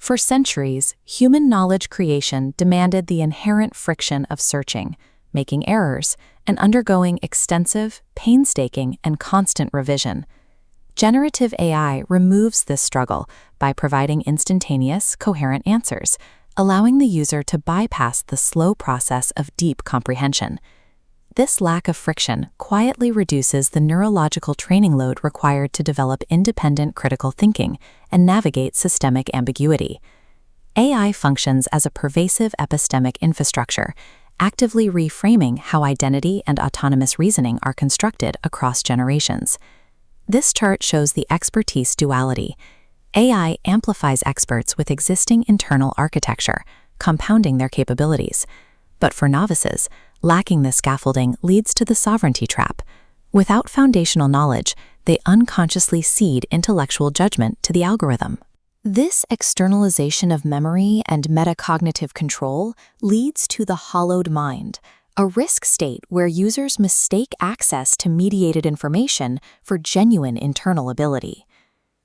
For centuries, human knowledge creation demanded the inherent friction of searching, making errors, and undergoing extensive, painstaking, and constant revision. Generative AI removes this struggle by providing instantaneous, coherent answers, allowing the user to bypass the slow process of deep comprehension. This lack of friction quietly reduces the neurological training load required to develop independent critical thinking and navigate systemic ambiguity. AI functions as a pervasive epistemic infrastructure, actively reframing how identity and autonomous reasoning are constructed across generations. This chart shows the expertise duality. AI amplifies experts with existing internal architecture, compounding their capabilities. But for novices, lacking this scaffolding leads to the sovereignty trap. Without foundational knowledge, they unconsciously cede intellectual judgment to the algorithm. This externalization of memory and metacognitive control leads to the hollowed mind, a risk state where users mistake access to mediated information for genuine internal ability.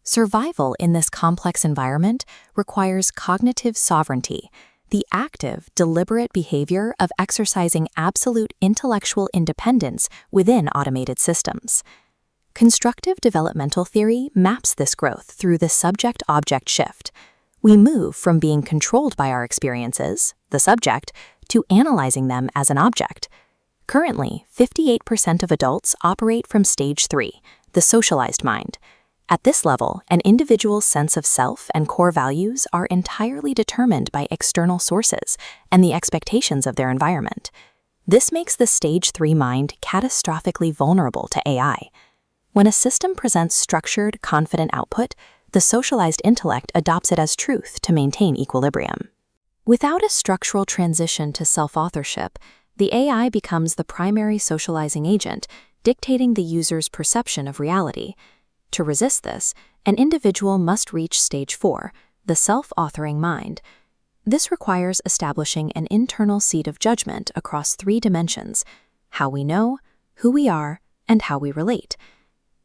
Survival in this complex environment requires cognitive sovereignty, the active, deliberate behavior of exercising absolute intellectual independence within automated systems. Constructive developmental theory maps this growth through the subject-object shift. We move from being controlled by our experiences, the subject, to analyzing them as an object. Currently, 58% of adults operate from stage 3, the socialized mind. At this level, an individual's sense of self and core values are entirely determined by external sources and the expectations of their environment. This makes the stage 3 mind catastrophically vulnerable to AI. When a system presents structured, confident output, the socialized intellect adopts it as truth to maintain equilibrium. Without a structural transition to self-authorship, the AI becomes the primary socializing agent, dictating the user's perception of reality. To resist this, an individual must reach stage 4, the self-authoring mind. This requires establishing an internal seat of judgment across 3 dimensions: how we know, who we are, and how we relate.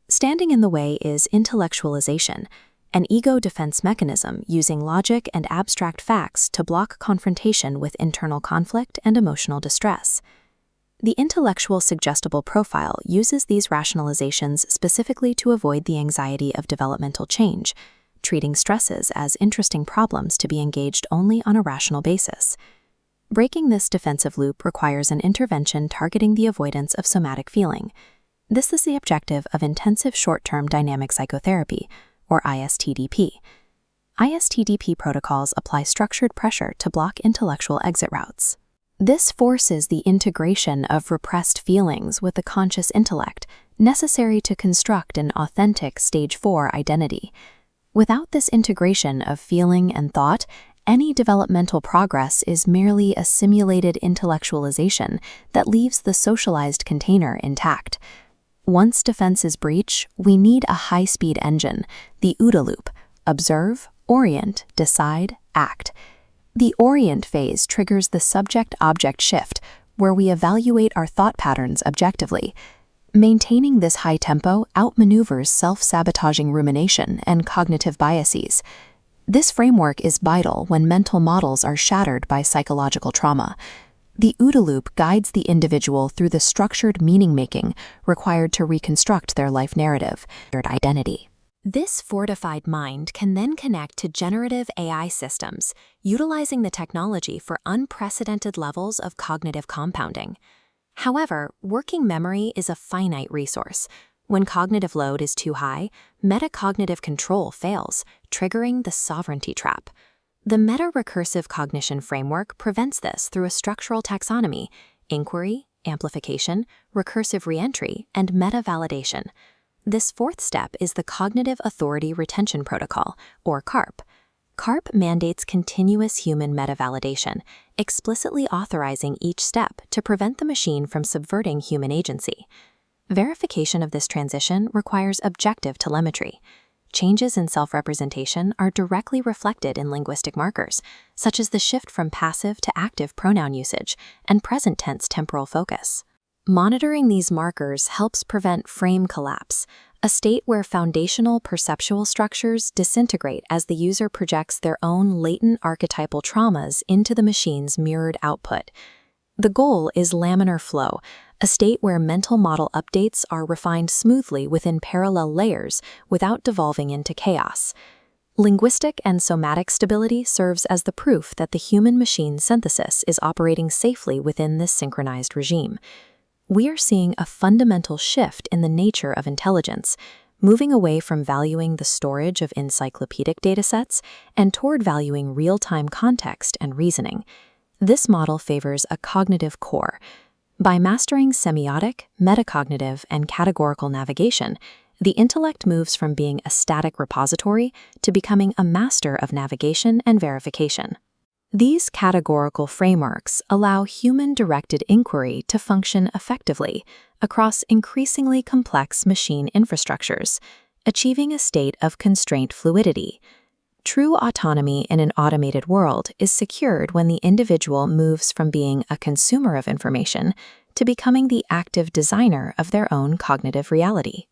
Standing in the way is intellectualization, an ego defense mechanism using logic and abstract facts to block confrontation with internal conflict and emotional distress. The intellectual suggestible profile uses these rationalizations specifically to avoid the anxiety of developmental change, treating stresses as interesting problems to be engaged only on a rational basis. Breaking this defensive loop requires an intervention targeting the avoidance of somatic feeling. This is the objective of intensive short-term dynamic psychotherapy, or ISTDP. ISTDP protocols apply structured pressure to block intellectual exit routes. This forces the integration of repressed feelings with the conscious intellect necessary to construct an authentic stage 4 identity. Without this integration of feeling and thought, any developmental progress is merely a simulated intellectualization that leaves the socialized container intact. Once defenses breach, we need a high-speed engine, the OODA loop: observe, orient, decide, act. The orient phase triggers the subject-object shift, where we evaluate our thought patterns objectively. Maintaining this high tempo outmaneuvers self-sabotaging rumination and cognitive biases. This framework is vital when mental models are shattered by psychological trauma. The OODA loop guides the individual through the structured meaning-making required to reconstruct their life narrative, their identity. This fortified mind can then connect to generative AI systems, utilizing the technology for unprecedented levels of cognitive compounding. However, working memory is a finite resource. When cognitive load is too high, metacognitive control fails, triggering the sovereignty trap. The meta-recursive cognition framework prevents this through a structural taxonomy: inquiry, amplification, recursive reentry, and meta-validation. This 4th step is the Cognitive Authority Retention Protocol, or CARP. CARP mandates continuous human meta-validation, explicitly authorizing each step to prevent the machine from subverting human agency. Verification of this transition requires objective telemetry. Changes in self-representation are directly reflected in linguistic markers, such as the shift from passive to active pronoun usage and present tense temporal focus. Monitoring these markers helps prevent frame collapse, a state where foundational perceptual structures disintegrate as the user projects their own latent archetypal traumas into the machine's mirrored output. The goal is laminar flow, a state where mental model updates are refined smoothly within parallel layers without devolving into chaos. Linguistic and somatic stability serves as the proof that the human-machine synthesis is operating safely within this synchronized regime. We are seeing a fundamental shift in the nature of intelligence, moving away from valuing the storage of encyclopedic datasets and toward valuing real-time context and reasoning. This model favors a cognitive core. By mastering semiotic, metacognitive, and categorical navigation, the intellect moves from being a static repository to becoming a master of navigation and verification. These categorical frameworks allow human-directed inquiry to function effectively across increasingly complex machine infrastructures, achieving a state of constraint fluidity. True autonomy in an automated world is secured when the individual moves from being a consumer of information to becoming the active designer of their own cognitive reality.